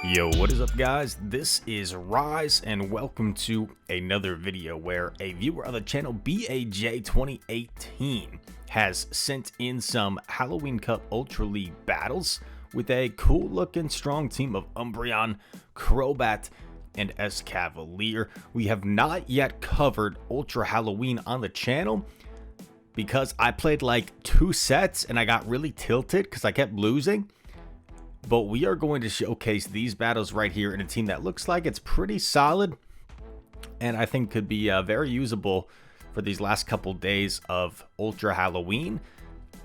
Yo, what is up guys? This is Rise and welcome to another video where a viewer of the channel BAJ2018 has sent in some Halloween Cup Ultra League battles with a cool looking strong team of Umbreon, Crobat, and Escavalier. We have not yet covered Ultra Halloween on the channel because I played like 2 sets and I got really tilted because I kept losing. But we are going to showcase these battles right here in a team that looks like it's pretty solid and I think could be very usable for these last couple days of Ultra Halloween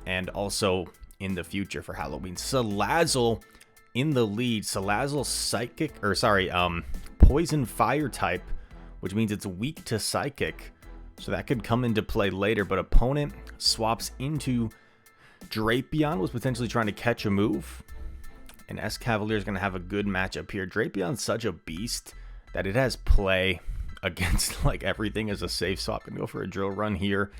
and also in the future for Halloween. Salazzle in the lead. Salazzle poison fire type, which means it's weak to psychic. So that could come into play later, but opponent swaps into Drapion, was potentially trying to catch a move. And Escavalier is going to have a good matchup here. Drapion's such a beast that it has play against like everything as a safe swap. Going to go for a drill run here.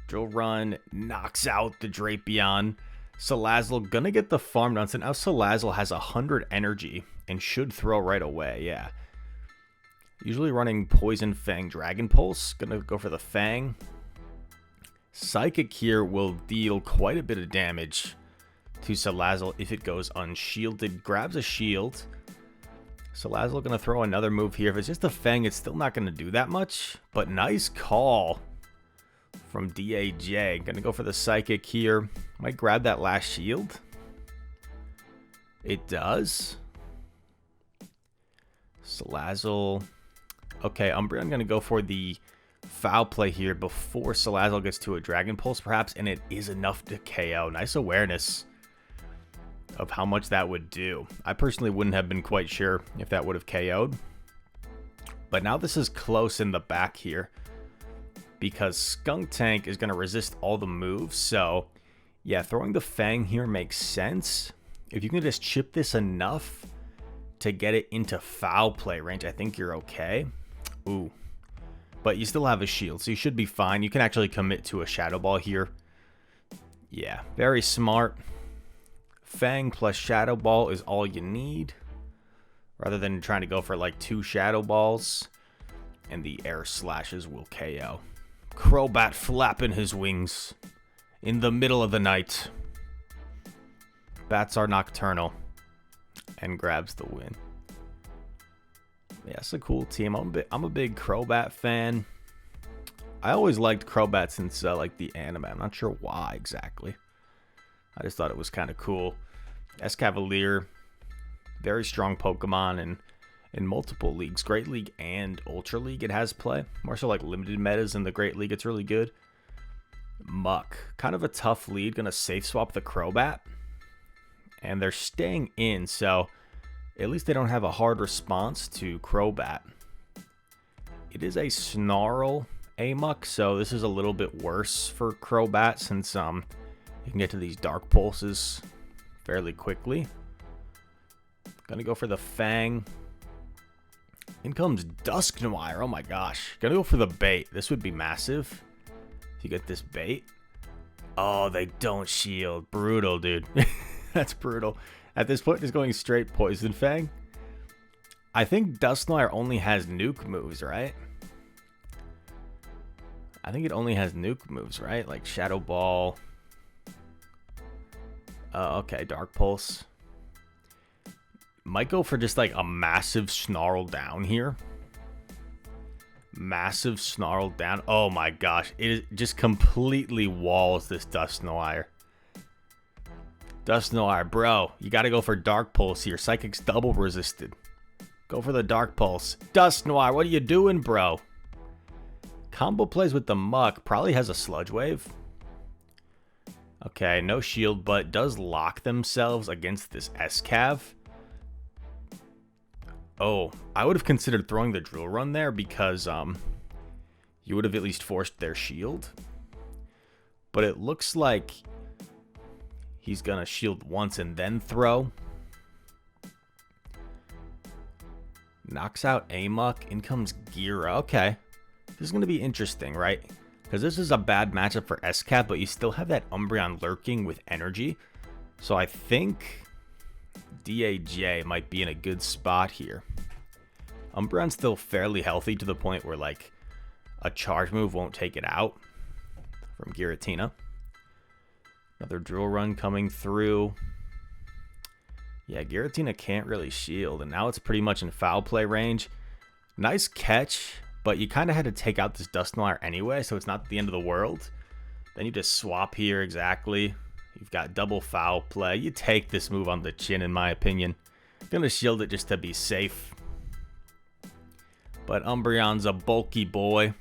Drill run knocks out the Drapion. Salazzle going to get the farm done. So now Salazzle has 100 energy and should throw right away. Yeah. Usually running Poison Fang Dragon Pulse. Going to go for the Fang. Psychic here will deal quite a bit of damage to Salazzle if it goes unshielded. Grabs a shield. Salazzle gonna throw another move here. If it's just a Fang, it's still not gonna do that much. But nice call from DAJ. Gonna go for the Psychic here. Might grab that last shield. It does. Salazzle. Okay, Umbreon gonna go for the foul play here before Salazzle gets to a Dragon Pulse perhaps, and it is enough to KO. Nice awareness of how much that would do. I personally wouldn't have been quite sure if that would have KO'd. But now this is close in the back here because Skunk Tank is going to resist all the moves. So yeah, throwing the Fang here makes sense. If you can just chip this enough to get it into foul play range, I think you're okay. Ooh. But you still have a shield, so you should be fine. You can actually commit to a Shadow Ball here. Yeah, very smart. Fang plus Shadow Ball is all you need, rather than trying to go for like 2 Shadow Balls, and the air slashes will KO. Crobat flapping his wings in the middle of the night. Bats are nocturnal and grabs the win. Yeah, it's a cool team. I'm a big Crobat fan. I always liked Crobat since like the anime. I'm not sure why exactly. I just thought it was kind of cool. Escavalier, very strong Pokemon in multiple leagues. Great League and Ultra League it has play. More so like limited metas in the Great League. It's really good. Muck, kind of a tough lead. Going to safe swap the Crobat. And they're staying in, so at least they don't have a hard response to Crobat. It is a Snarl Muck, so this is a little bit worse for Crobat since you can get to these Dark Pulses fairly quickly. Gonna go for the Fang. In comes Dusknoir. Oh my gosh. Gonna go for the bait. This would be massive if you get this bait. Oh, they don't shield. Brutal, dude. That's brutal. At this point, it's going straight Poison Fang. I think Dusknoir only has nuke moves, right? I think it only has nuke moves, right? Like Shadow Ball. Okay, Dark Pulse. Might go for just like a massive Snarl down here. Massive Snarl down. Oh my gosh. It just completely walls this Dusknoir. Dusknoir, bro. You got to go for Dark Pulse here. Psychic's double resisted. Go for the Dark Pulse. Dusknoir, what are you doing, bro? Combo plays with the Muck. Probably has a Sludge Wave. Okay, no shield, but does lock themselves against this Escav. Oh, I would have considered throwing the Drill Run there because you would have at least forced their shield. But it looks like he's going to shield once and then throw. Knocks out Amok. In comes Gira. Okay. This is going to be interesting, right? Because this is a bad matchup for Escav, but you still have that Umbreon lurking with energy. So I think DAJ might be in a good spot here. Umbreon's still fairly healthy to the point where, like, a charge move won't take it out from Giratina. Another drill run coming through. Yeah, Giratina can't really shield, and now it's pretty much in foul play range. Nice catch, but you kind of had to take out this Dusknoir anyway, so it's not the end of the world. Then you just swap here exactly. You've got double foul play. You take this move on the chin, in my opinion. Gonna shield it just to be safe. But Umbreon's a bulky boy.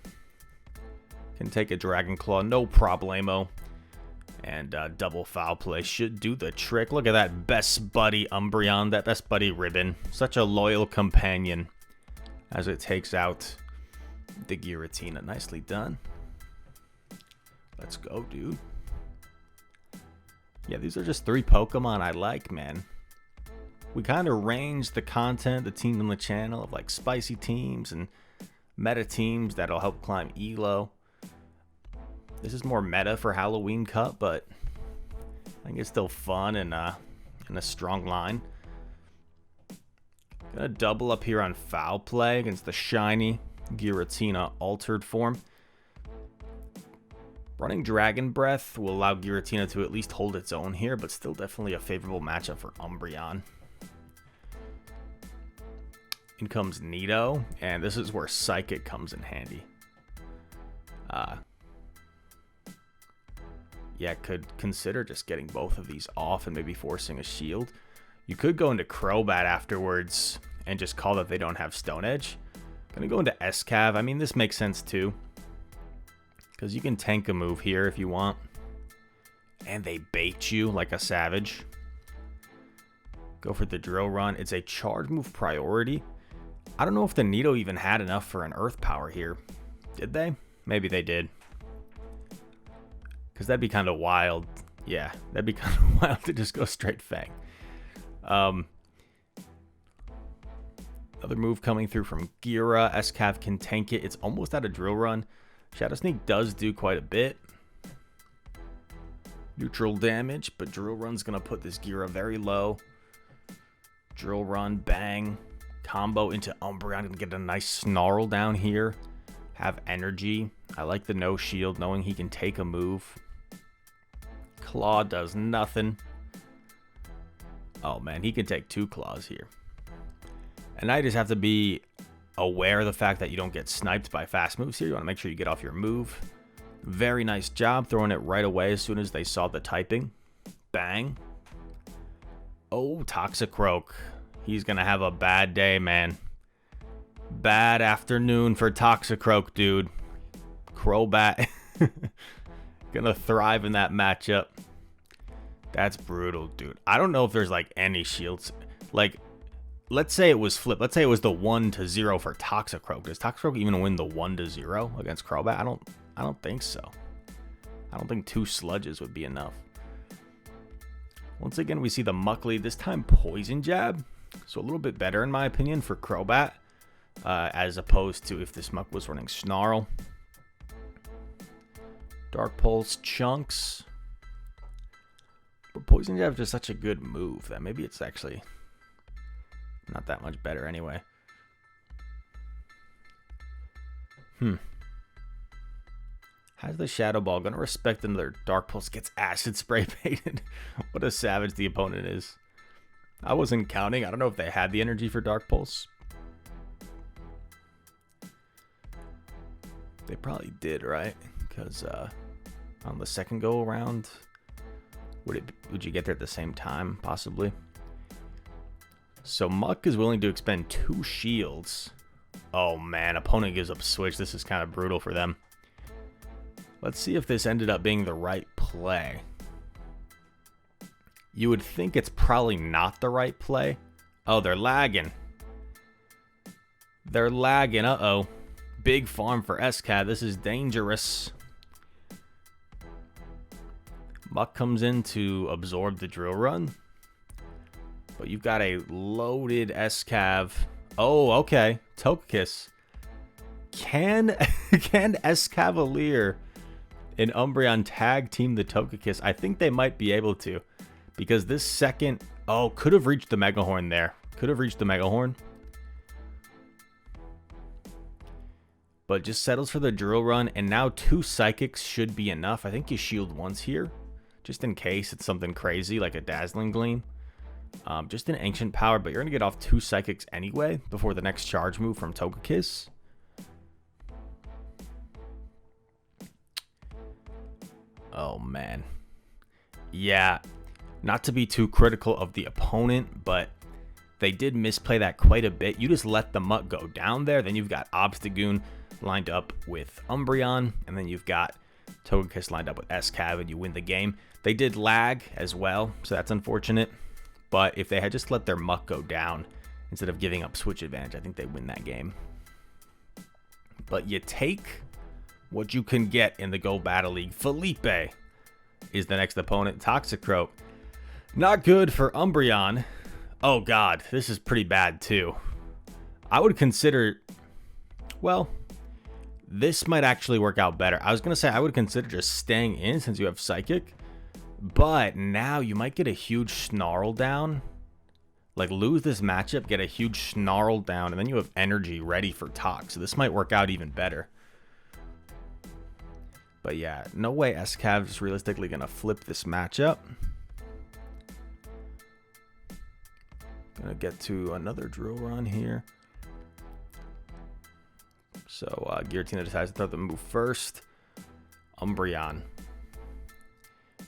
Can take a Dragon Claw, no problemo. And double foul play should do the trick. Look at that best buddy Umbreon, that best buddy Ribbon. Such a loyal companion as it takes out the Giratina. Nicely done. Let's go, dude. Yeah, these are just 3 Pokemon I like, man. We kind of range the content, the teams on the channel of like spicy teams and meta teams that'll help climb Elo. This is more meta for Halloween Cup, but I think it's still fun and a strong line. Gonna double up here on foul play against the shiny Giratina altered form. Running Dragon Breath will allow Giratina to at least hold its own here, but still definitely a favorable matchup for Umbreon. In comes Nido, and this is where Psychic comes in handy. Yeah, could consider just getting both of these off and maybe forcing a shield. You could go into Crobat afterwards and just call that they don't have Stone Edge. Gonna go into Escav. I mean, this makes sense too, because you can tank a move here if you want. And they bait you like a savage. Go for the Drill Run. It's a charge move priority. I don't know if the Nido even had enough for an Earth Power here. Did they? Maybe they did. Because that'd be kind of wild. Yeah, that'd be kind of wild to just go straight Fang. Another move coming through from Gira. Escav can tank it. It's almost out of Drill Run. Shadow Sneak does do quite a bit. Neutral damage, but Drill Run's going to put this Gira very low. Drill Run, bang. Combo into Umbreon. Going to get a nice snarl down here. Have energy. I like the no shield, knowing he can take a move. Claw does nothing. Oh man, he can take 2 claws here. And I just have to be aware of the fact that you don't get sniped by fast moves here. You want to make sure you get off your move. Very nice job throwing it right away as soon as they saw the typing. Bang. Oh, Toxicroak. He's going to have a bad day, man. Bad afternoon for Toxicroak, dude. Crobat. Gonna thrive in that matchup. That's brutal, dude. I don't know if there's like any shields. Like, let's say it was flipped. Let's say it was the 1-0 for Toxicroak. Does Toxicroak even win the 1-0 against Crobat? I don't think so. I don't think 2 sludges would be enough. Once again, we see the Muck lead. This time Poison Jab. So a little bit better in my opinion for Crobat. As opposed to if this Muck was running Snarl. Dark Pulse chunks. But Poison Jab is just such a good move that maybe it's actually not that much better anyway. How's the Shadow Ball gonna respect another Dark Pulse? Gets acid spray painted. What a savage the opponent is. I wasn't counting. I don't know if they had the energy for Dark Pulse. They probably did, right? Because on the second go around, would you get there at the same time? Possibly. So Muck is willing to expend 2 shields. Oh man, opponent gives up switch. This is kind of brutal for them. Let's see if this ended up being the right play. You would think it's probably not the right play. Oh, they're lagging. They're lagging. Uh-oh. Big farm for Escav. This is dangerous. Muck comes in to absorb the Drill Run. But you've got a loaded Escav. Oh, okay. Togekiss. Can Escavalier and Umbreon tag team the Togekiss? I think they might be able to. Because this second... Oh, could have reached the Mega Horn there. Could have reached the Mega Horn. But just settles for the Drill Run. And now 2 Psychics should be enough. I think you shield once here. Just in case it's something crazy like a Dazzling Gleam. Just an Ancient Power. But you're going to get off 2 Psychics anyway before the next charge move from Togekiss. Oh, man. Yeah. Not to be too critical of the opponent, but they did misplay that quite a bit. You just let the Muck go down there. Then you've got Obstagoon lined up with Umbreon. And then you've got Togekiss lined up with Escav, and you win the game. They did lag as well, so that's unfortunate. But if they had just let their Muck go down instead of giving up switch advantage, I think they win that game. But you take what you can get in the Go Battle League. Felipe is the next opponent. Toxicroak. Not good for Umbreon. Oh, God. This is pretty bad, too. I would consider... Well, this might actually work out better. I was going to say I would consider just staying in since you have Psychic. But now you might get a huge Snarl down. Like, lose this matchup, get a huge Snarl down, and then you have Energy ready for Tox. So this might work out even better. But yeah, no way Escav is realistically going to flip this matchup. Gonna get to another Drill Run here. So Giratina decides to throw the move first. Umbreon.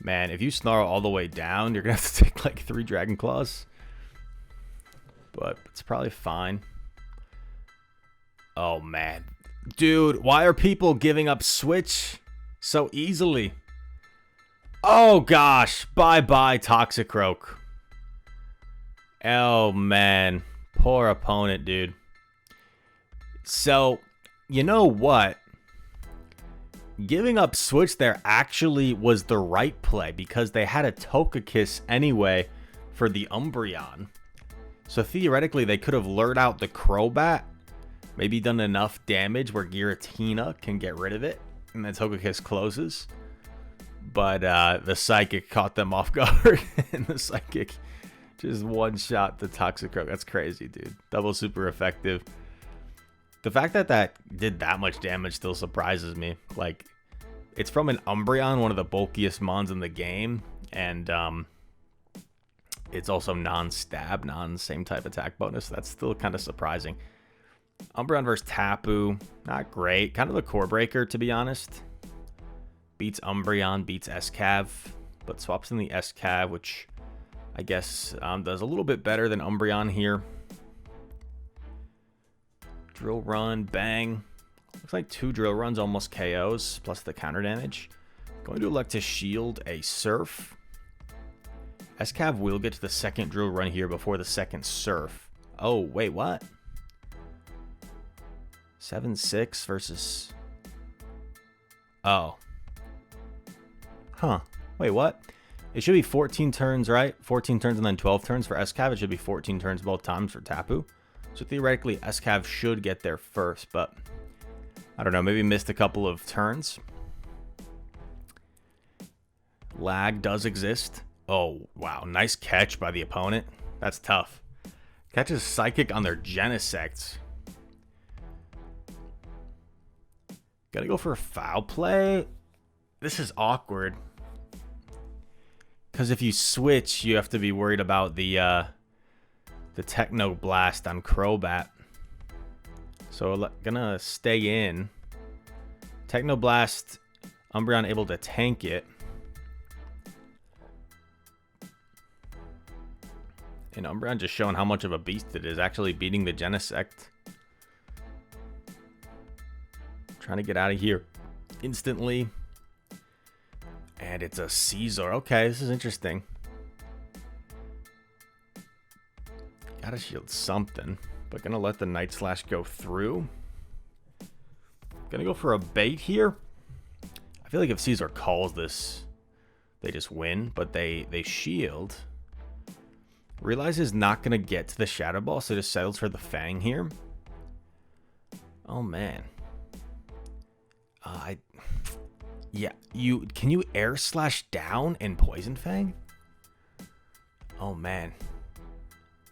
Man, if you Snarl all the way down, you're gonna have to take like 3 Dragon Claws. But it's probably fine. Oh man. Dude, why are people giving up Switch so easily? Oh gosh. Bye-bye, Toxicroak. Oh, man. Poor opponent, dude. So, you know what? Giving up Switch there actually was the right play because they had a Togekiss anyway for the Umbreon. So, theoretically, they could have lured out the Crobat. Maybe done enough damage where Giratina can get rid of it. And then Togekiss closes. But the Psychic caught them off guard. And the Psychic... just one shot the Toxicroak. That's crazy, dude. Double super effective. The fact that that did that much damage still surprises me. Like, it's from an Umbreon, one of the bulkiest mons in the game. And it's also non-stab, non-same type attack bonus. So that's still kind of surprising. Umbreon versus Tapu. Not great. Kind of a core breaker, to be honest. Beats Umbreon, beats Escav. But swaps in the Escav, which... I guess does a little bit better than Umbreon here. Drill Run, bang. Looks like 2 Drill Runs, almost KOs, plus the counter damage. Going to elect to shield a Surf. Escav will get to the second Drill Run here before the second Surf. Oh, wait, what? 7-6 versus... Oh. Huh. Wait, what? It should be 14 turns, right? 14 turns and then 12 turns for Escav. It should be 14 turns both times for Tapu. So theoretically, Escav should get there first, but I don't know. Maybe missed a couple of turns. Lag does exist. Oh, wow. Nice catch by the opponent. That's tough. Catches Psychic on their Genesect. Gotta go for a foul play. This is awkward. Because if you switch, you have to be worried about the Techno Blast on Crobat. So gonna stay in. Techno Blast, Umbreon able to tank it. And Umbreon just showing how much of a beast it is, actually beating the Genesect. Trying to get out of here instantly. And it's a Caesar. Okay, this is interesting. Gotta shield something. But gonna let the Night Slash go through. Gonna go for a bait here. I feel like if Caesar calls this, they just win. But they shield. Realizes not gonna get to the Shadow Ball, so just settles for the Fang here. Oh man. Yeah, can you Air Slash down and Poison Fang? Oh, man.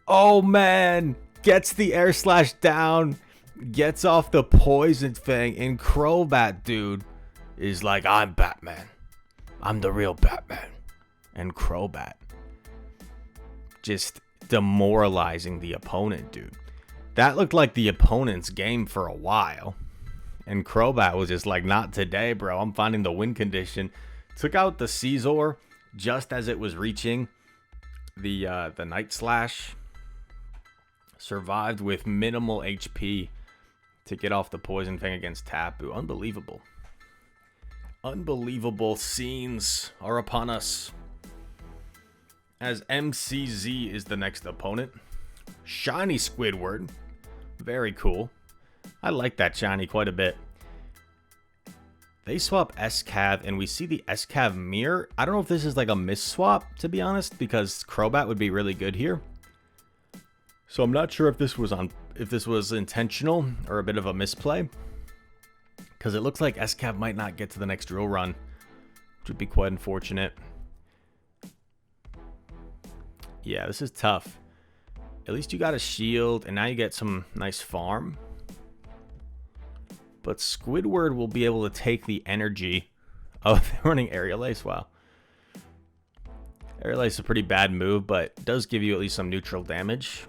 Oh, man. Gets the Air Slash down. Gets off the Poison Fang. And Crobat, dude, is like, I'm Batman. I'm the real Batman. And Crobat just demoralizing the opponent, dude. That looked like the opponent's game for a while. And Crobat was just like, not today, bro. I'm finding the win condition. Took out the Scizor just as it was reaching the Night Slash. Survived with minimal HP to get off the Poison Fang against Tapu. Unbelievable. Unbelievable scenes are upon us. As MCZ is the next opponent. Shiny Squidward. Very cool. I like that shiny quite a bit. They swap Escav, and we see the Escav mirror. I don't know if this is like a miss swap, to be honest, because Crobat would be really good here. So I'm not sure if this was intentional or a bit of a misplay, because it looks like Escav might not get to the next drill run, which would be quite unfortunate. Yeah, this is tough. At least you got a shield, and now you get some nice farm. But Squidward will be able to take the energy. Oh, they're running Aerial Ace. Wow. Aerial Ace is a pretty bad move, but it does give you at least some neutral damage.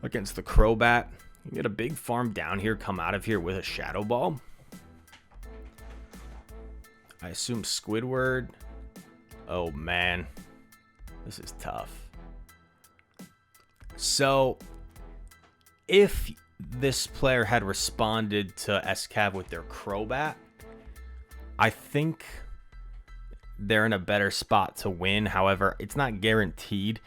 Against the Crobat. You get a big farm down here, come out of here with a Shadow Ball. I assume Squidward. Oh, man. This is tough. So, if this player had responded to Escav with their Crobat, I think they're in a better spot to win. However, it's not guaranteed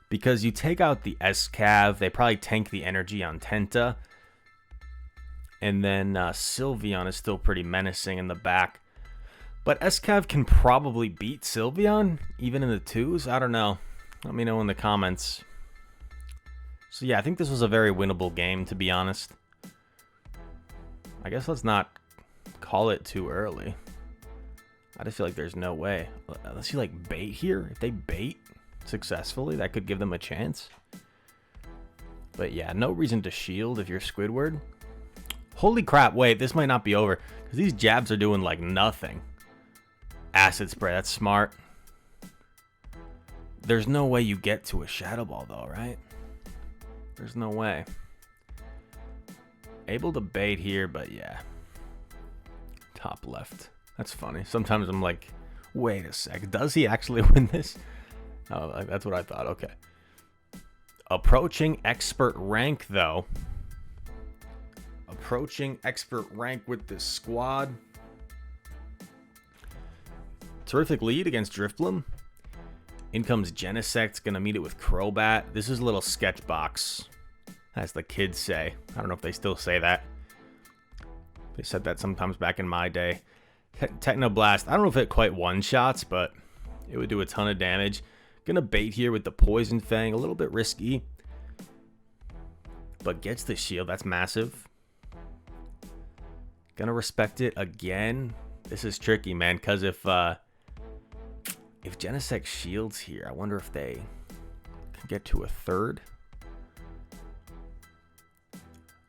because you take out the Escav, they probably tank the energy on Tenta, and then Sylveon is still pretty menacing in the back. But Escav can probably beat Sylveon, even in the twos. I don't know. Let me know in the comments. So yeah, I think this was a very winnable game, to be honest. I guess let's not call it too early. I just feel like there's no way. Unless you like bait here. If they bait successfully, that could give them a chance. But yeah, no reason to shield if you're Squidward. Holy crap, wait, this might not be over. Because these jabs are doing like nothing. Acid Spray, that's smart. There's no way you get to a Shadow Ball though, right? There's no way. Able to bait here, but yeah. Top left. That's funny. Sometimes I'm like, wait a sec. Does he actually win this? Oh, that's what I thought. Okay. Approaching expert rank, though. Approaching expert rank with this squad. Terrific lead against Drifblim. In comes Genesect, gonna meet it with Crobat. This is a little sketch box, as the kids say. I don't know if they still say that. They said that sometimes back in my day. Technoblast, I don't know if it quite one-shots, but it would do a ton of damage. Gonna bait here with the Poison Fang, a little bit risky. But gets the shield, that's massive. Gonna respect it again. This is tricky, man, because if Genesect shields here, I wonder if they can get to a third.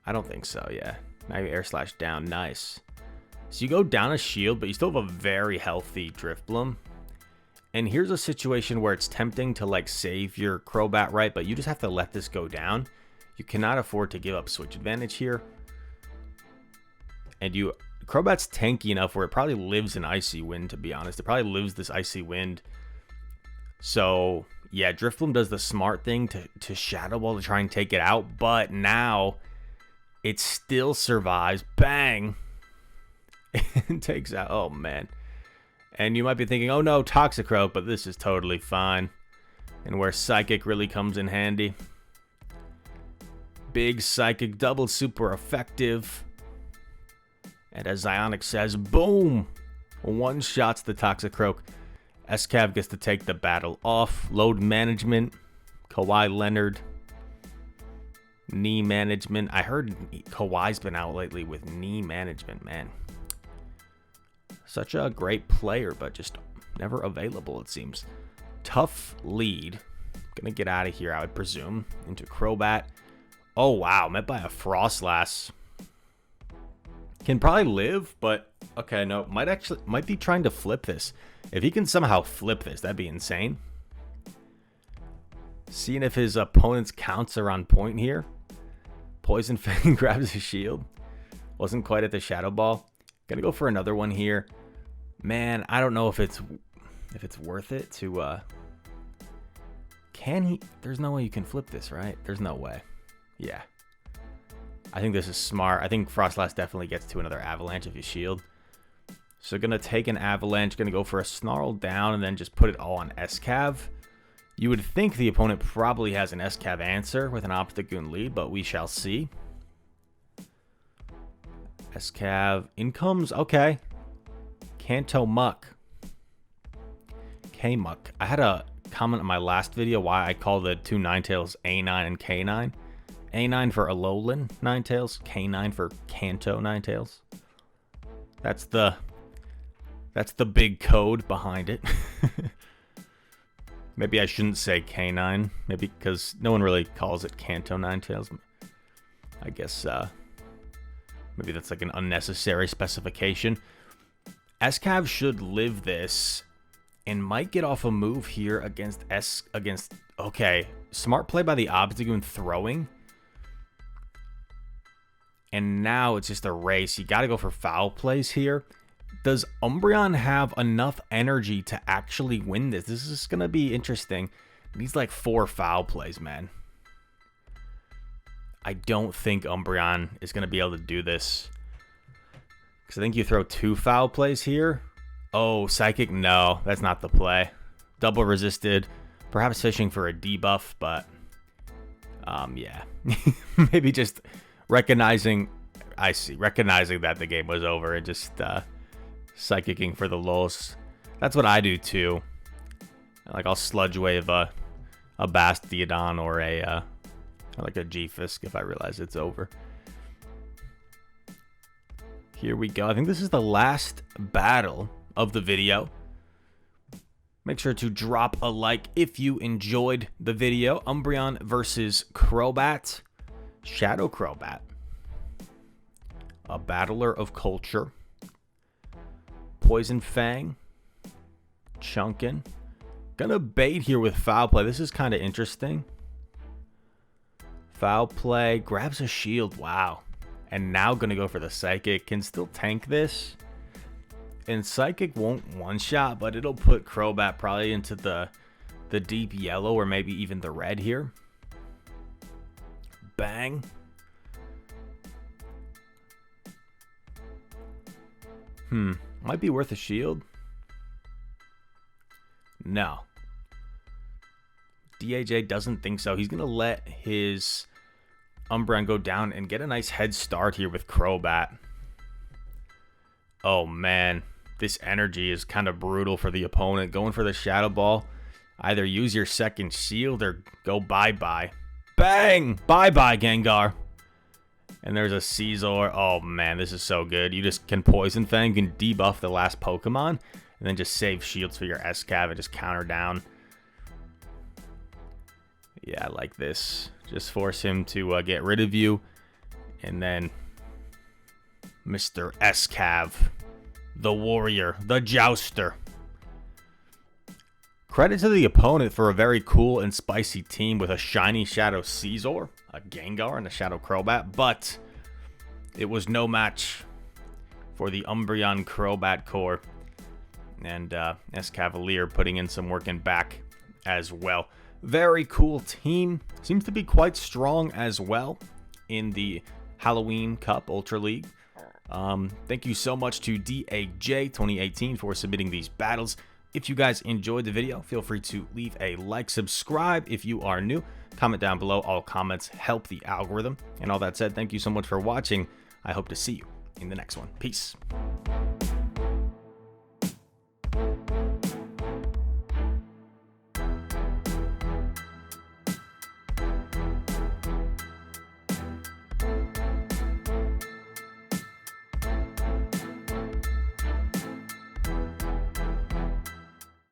I don't think so, yeah. Now you Air Slash down, nice. So you go down a shield, but you still have a very healthy Drifblim. And here's a situation where it's tempting to like save your Crobat, right? But you just have to let this go down. You cannot afford to give up switch advantage here. And Crobat's tanky enough where it probably lives in Icy Wind, to be honest. It probably lives this Icy Wind. So, yeah, Drifblim does the smart thing to Shadow Ball to try and take it out. But now, it still survives. Bang! And takes out... Oh, man. And you might be thinking, oh no, Toxicroak, but this is totally fine. And where Psychic really comes in handy. Big Psychic, double super effective. And as Zionic says, boom! One-shots the Toxicroak. Escav gets to take the battle off. Load management. Kawhi Leonard. Knee management. I heard Kawhi's been out lately with knee management, man. Such a great player, but just never available, it seems. Tough lead. Gonna get out of here, I would presume. Into Crobat. Oh, wow. Met by a Froslass. Can probably live, but... Okay, no. Might be trying to flip this. If he can somehow flip this, that'd be insane. Seeing if his opponent's counts are on point here. Poison Fang grabs his shield. Wasn't quite at the Shadow Ball. Gonna go for another one here. Man, I don't know if it's worth it to... Can he? There's no way you can flip this, right? There's no way. Yeah. I think this is smart. I think Froslass definitely gets to another Avalanche if you shield. So gonna take an Avalanche, gonna go for a Snarl down, and then just put it all on Escav. You would think the opponent probably has an Escav answer with an Obstagoon lead, but we shall see. Escav, in comes, okay. Kanto Muck. K-Muck. I had a comment in my last video why I call the two Ninetales A9 and K9. A9 for Alolan Ninetales, K9 for Kanto Ninetales. That's the big code behind it. Maybe I shouldn't say K9, maybe because no one really calls it Kanto Ninetales. I guess maybe that's like an unnecessary specification. Escav should live this and might get off a move here against okay, smart play by the Obstagoon throwing. And now it's just a race. You got to go for foul plays here. Does Umbreon have enough energy to actually win this? This is going to be interesting. It needs like 4 foul plays, man. I don't think Umbreon is going to be able to do this. Because I think you throw 2 foul plays here. Oh, Psychic? No, that's not the play. Double resisted. Perhaps fishing for a debuff, but... yeah. Maybe just recognizing... I see. Recognizing that the game was over and just Psychicking for the lulz. That's what I do, too. Like, I'll Sludge Wave a Bastiodon or like a G-Fisk if I realize it's over. Here we go. I think this is the last battle of the video. Make sure to drop a like if you enjoyed the video. Umbreon versus Crobat. Shadow Crobat. A battler of culture. Poison Fang. Chunkin. Gonna bait here with foul play. This is kind of interesting. Foul play. Grabs a shield. Wow. And now gonna go for the Psychic. Can still tank this. And Psychic won't one-shot, but it'll put Crobat probably into the deep yellow or maybe even the red here. Bang. Might be worth a shield. No. DAJ doesn't think so. He's going to let his Umbreon go down and get a nice head start here with Crobat. Oh, man. This energy is kind of brutal for the opponent. Going for the Shadow Ball. Either use your second shield or go bye-bye. Bang! Bye-bye, Gengar. And there's a Caesar. Oh, man, this is so good. You just can Poison Fang, you can debuff the last Pokemon, and then just save shields for your Escav and just counter down. Yeah, I like this. Just force him to get rid of you. And then Mr. Escav, the warrior, the jouster. Credit to the opponent for a very cool and spicy team with a shiny Shadow Caesar, a Gengar, and a Shadow Crobat, but it was no match for the Umbreon Crobat core. And Escavalier putting in some work in back as well. Very cool team. Seems to be quite strong as well in the Halloween Cup Ultra League. Thank you so much to DAJ 2018 for submitting these battles. If you guys enjoyed the video, feel free to leave a like, subscribe if you are new, comment down below. All comments help the algorithm. And all that said, thank you so much for watching. I hope to see you in the next one. Peace.